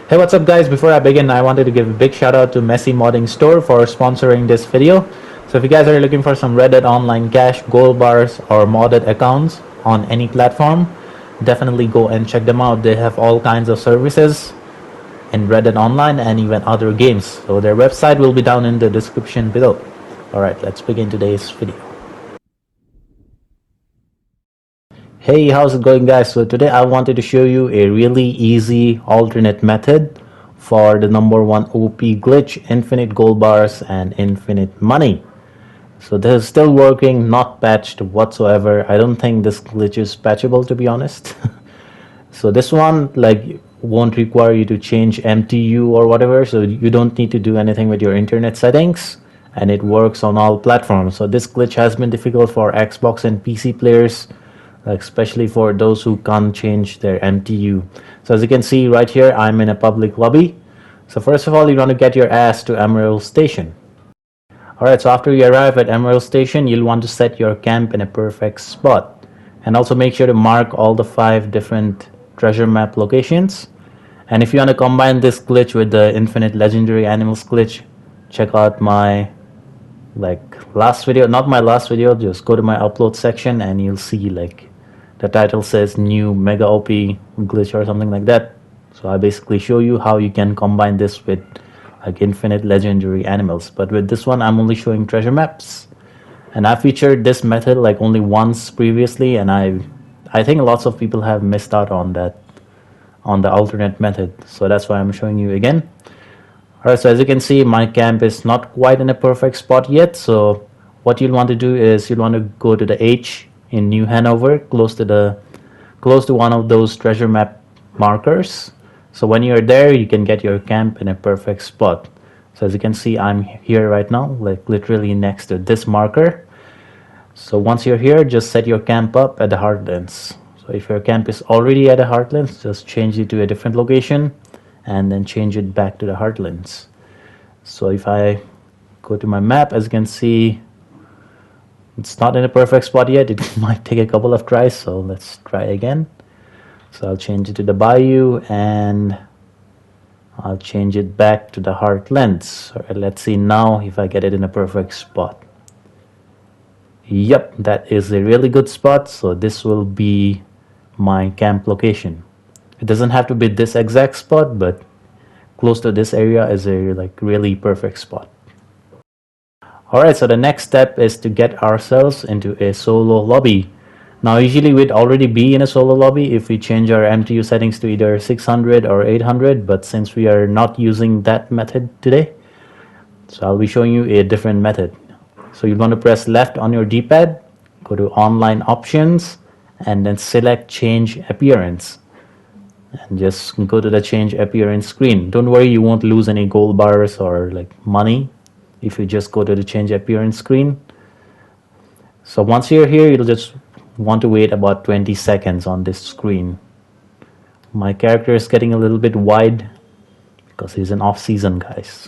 Hey, what's up guys? Before I begin, I wanted to give a big shout out to Messi Modding Store for sponsoring this video. So if you guys are looking for some Reddit online cash, gold bars or modded accounts on any platform, definitely go and check them out. They have all kinds of services in Reddit online and even other games. So their website will be down in the description below. Alright, let's begin today's video. Hey, how's it going guys? So today I wanted to show you a really easy alternate method for the number one OP glitch, infinite gold bars and infinite money. So this is still working, not patched whatsoever. I don't think this glitch is patchable, to be honest. So this one won't require you to change MTU or whatever, so you don't need to do anything with your internet settings, and it works on all platforms. So this glitch has been difficult for Xbox and PC players, especially for those who can't change their MTU. So as you can see right here, I'm in a public lobby. So first of all, you want to get your ass to Emerald Station. Alright, so after you arrive at Emerald Station, you'll want to set your camp in a perfect spot. And also make sure to mark all the 5 different treasure map locations. And if you want to combine this glitch with the infinite legendary animals glitch, check out my last video. Not my last video, just go to my upload section and you'll see the title says new mega OP glitch or something like that. So I basically show you how you can combine this with infinite legendary animals. But with this one, I'm only showing treasure maps, and I featured this method only once previously, and I think lots of people have missed out on that, on the alternate method. So that's why I'm showing you again. Alright, so as you can see, my camp is not quite in a perfect spot yet. So what you'll want to do is you'll want to go to the H in New Hanover, close to one of those treasure map markers. So when you're there, you can get your camp in a perfect spot. So as you can see, I'm here right now, literally next to this marker. So once you're here, just set your camp up at the Heartlands. So if your camp is already at the Heartlands, just change it to a different location and then change it back to the Heartlands. So if I go to my map, as you can see, it's not in a perfect spot yet. It might take a couple of tries, so let's try again. So I'll change it to the Bayou and I'll change it back to the Heartlands. Alright, let's see now if I get it in a perfect spot. Yep, that is a really good spot. So this will be my camp location. It doesn't have to be this exact spot, but close to this area is a really perfect spot. Alright, so the next step is to get ourselves into a solo lobby. Now usually we'd already be in a solo lobby if we change our MTU settings to either 600 or 800, but since we are not using that method today, so I'll be showing you a different method. So you want to press left on your D-pad, go to online options, and then select change appearance. And just go to the change appearance screen. Don't worry, you won't lose any gold bars or money if you just go to the change appearance screen. So once you're here, you'll just want to wait about 20 seconds on this screen. My character is getting a little bit wide because he's in off season, guys.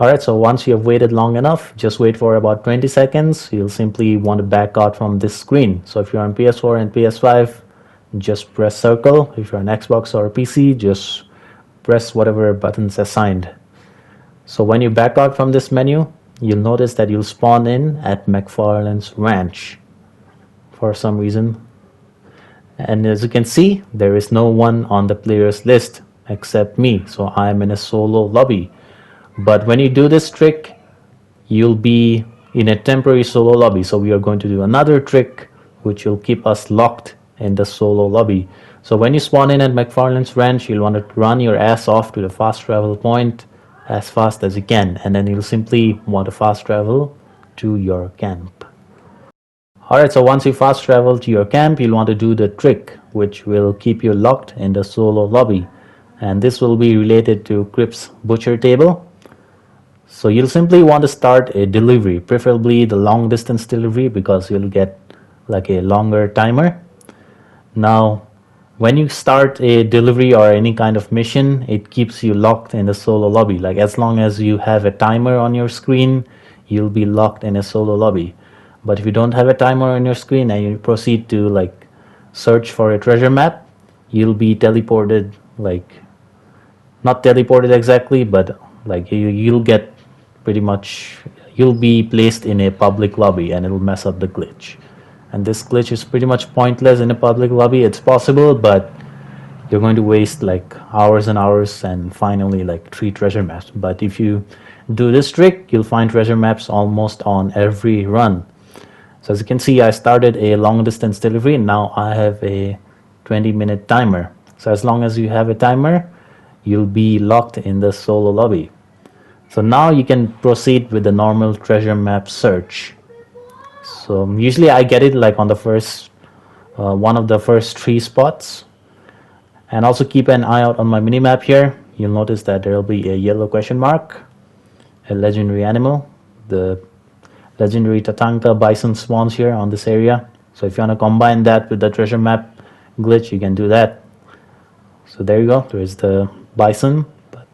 Alright, so once you have waited long enough, just wait for about 20 seconds. You'll simply want to back out from this screen. So if you're on PS4 and PS5, just press circle. If you're on Xbox or PC, just press whatever buttons assigned. So when you back out from this menu, you'll notice that you'll spawn in at McFarlane's Ranch for some reason. And as you can see, there is no one on the players list except me. So I'm in a solo lobby. But when you do this trick, you'll be in a temporary solo lobby. So we are going to do another trick which will keep us locked in the solo lobby. So when you spawn in at McFarlane's Ranch, you'll want to run your ass off to the fast travel point as fast as you can, and then you'll simply want to fast travel to your camp. Alright, so once you fast travel to your camp, you'll want to do the trick which will keep you locked in the solo lobby, and this will be related to Crip's butcher table. So you'll simply want to start a delivery, preferably the long distance delivery, because you'll get a longer timer. Now when you start a delivery or any kind of mission, it keeps you locked in the solo lobby. As long as you have a timer on your screen, you'll be locked in a solo lobby. But if you don't have a timer on your screen and you proceed to search for a treasure map, you'll be teleported like not teleported exactly, but like you'll get pretty much, you'll be placed in a public lobby and it'll mess up the glitch. And this glitch is pretty much pointless in a public lobby. It's possible, but you're going to waste like hours and hours and finally like 3 treasure maps. But if you do this trick, you'll find treasure maps almost on every run. So as you can see, I started a long distance delivery. Now I have a 20-minute timer. So as long as you have a timer, you'll be locked in the solo lobby. So now you can proceed with the normal treasure map search. So usually I get it like on the first one of the first 3 spots. And also keep an eye out on my minimap here. You'll notice that there will be a yellow question mark, a legendary animal. The legendary Tatanka bison spawns here on this area. So if you want to combine that with the treasure map glitch, you can do that. So there you go, there's the bison, but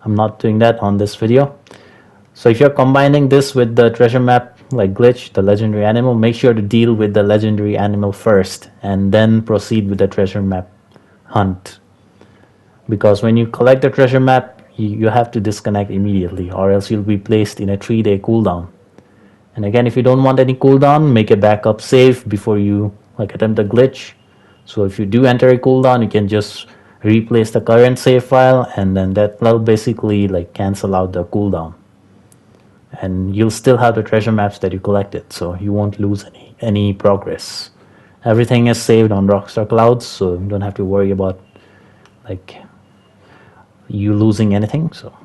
I'm not doing that on this video. So if you're combining this with the treasure map like glitch, the legendary animal, make sure to deal with the legendary animal first and then proceed with the treasure map hunt. Because when you collect the treasure map, you have to disconnect immediately, or else you'll be placed in a 3-day cooldown. And again, if you don't want any cooldown, make a backup save before you like attempt the glitch. So if you do enter a cooldown, you can just replace the current save file, and then that'll basically like cancel out the cooldown. And you'll still have the treasure maps that you collected, so you won't lose any progress. Everything is saved on Rockstar Clouds, so you don't have to worry about like you losing anything. So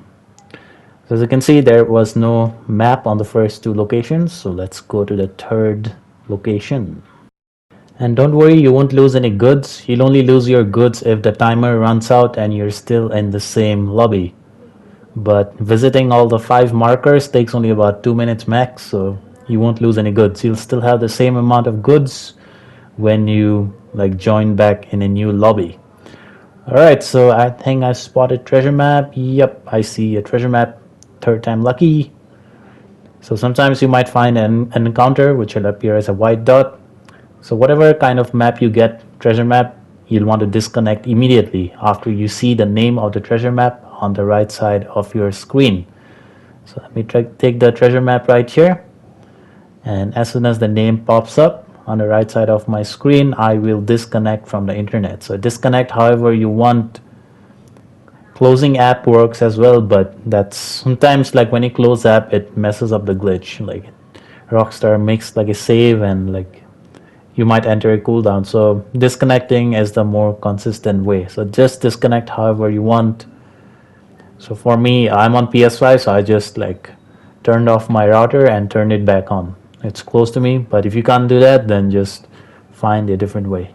as you can see, there was no map on the first 2 locations, so let's go to the 3rd location. And don't worry, you won't lose any goods. You'll only lose your goods if the timer runs out and you're still in the same lobby. But visiting all the 5 markers takes only about 2 minutes max, so you won't lose any goods. You'll still have the same amount of goods when you like join back in a new lobby. Alright, so I think I spotted treasure map. Yep, I see a treasure map. 3rd time lucky. So sometimes you might find an encounter which will appear as a white dot. So whatever kind of map you get, treasure map, you'll want to disconnect immediately after you see the name of the treasure map on the right side of your screen. So let me take the treasure map right here, and as soon as the name pops up on the right side of my screen, I will disconnect from the internet. So disconnect however you want. Closing app works as well, but that's sometimes like when you close app, it messes up the glitch. Like Rockstar makes like a save and like you might enter a cooldown. So disconnecting is the more consistent way. So just disconnect however you want. So for me, I'm on PS5, so I just like turned off my router and turned it back on. It's close to me, but if you can't do that, then just find a different way.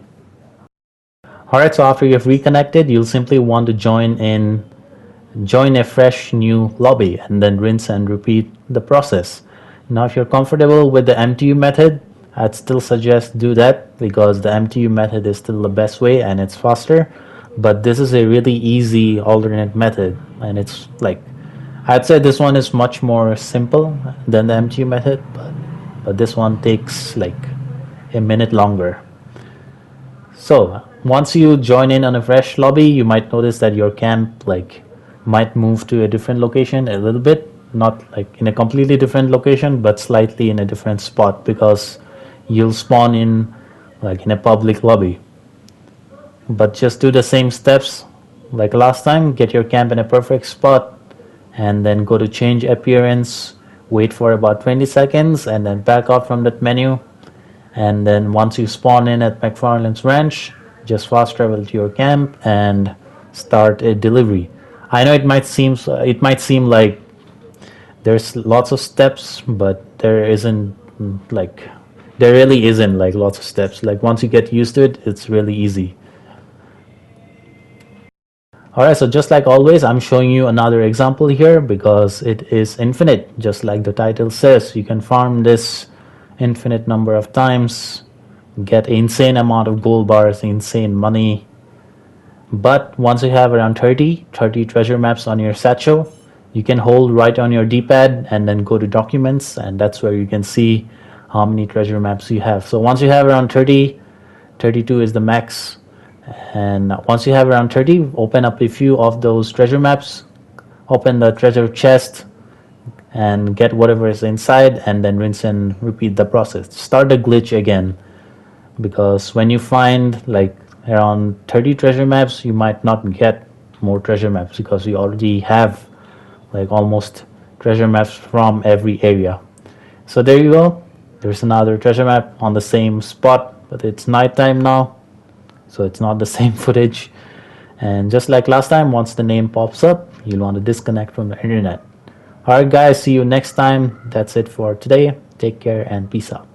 Alright, so after you've reconnected, you'll simply want to join a fresh new lobby and then rinse and repeat the process. Now if you're comfortable with the MTU method, I'd still suggest do that because the MTU method is still the best way and it's faster. But this is a really easy alternate method, and it's like I'd say this one is much more simple than the MTU method, but this one takes like a minute longer. So once you join in on a fresh lobby, you might notice that your camp like might move to a different location a little bit, not like in a completely different location, but slightly in a different spot, because you'll spawn in like in a public lobby. But just do the same steps like last time. Get your camp in a perfect spot and then go to change appearance, wait for about 20 seconds and then back out from that menu. And then once you spawn in at McFarlane's Ranch, just fast travel to your camp and start a delivery. I know it might seem like there's lots of steps, but there really isn't like lots of steps. Like once you get used to it, it's really easy. Alright, so just like always, I'm showing you another example here because it is infinite, just like the title says. You can farm this infinite number of times, get an insane amount of gold bars, insane money. But once you have around 30 treasure maps on your satchel, you can hold right on your D-pad and then go to documents, and that's where you can see how many treasure maps you have. So once you have around 30, 32 is the max And once you have around 30, open up a few of those treasure maps, open the treasure chest and get whatever is inside, and then rinse and repeat the process. Start the glitch again, because when you find like around 30 treasure maps, you might not get more treasure maps because you already have like almost treasure maps from every area. So there you go. There's another treasure map on the same spot, but it's nighttime now, so it's not the same footage. And just like last time, once the name pops up, you'll want to disconnect from the internet. Alright guys, see you next time. That's it for today. Take care and peace out.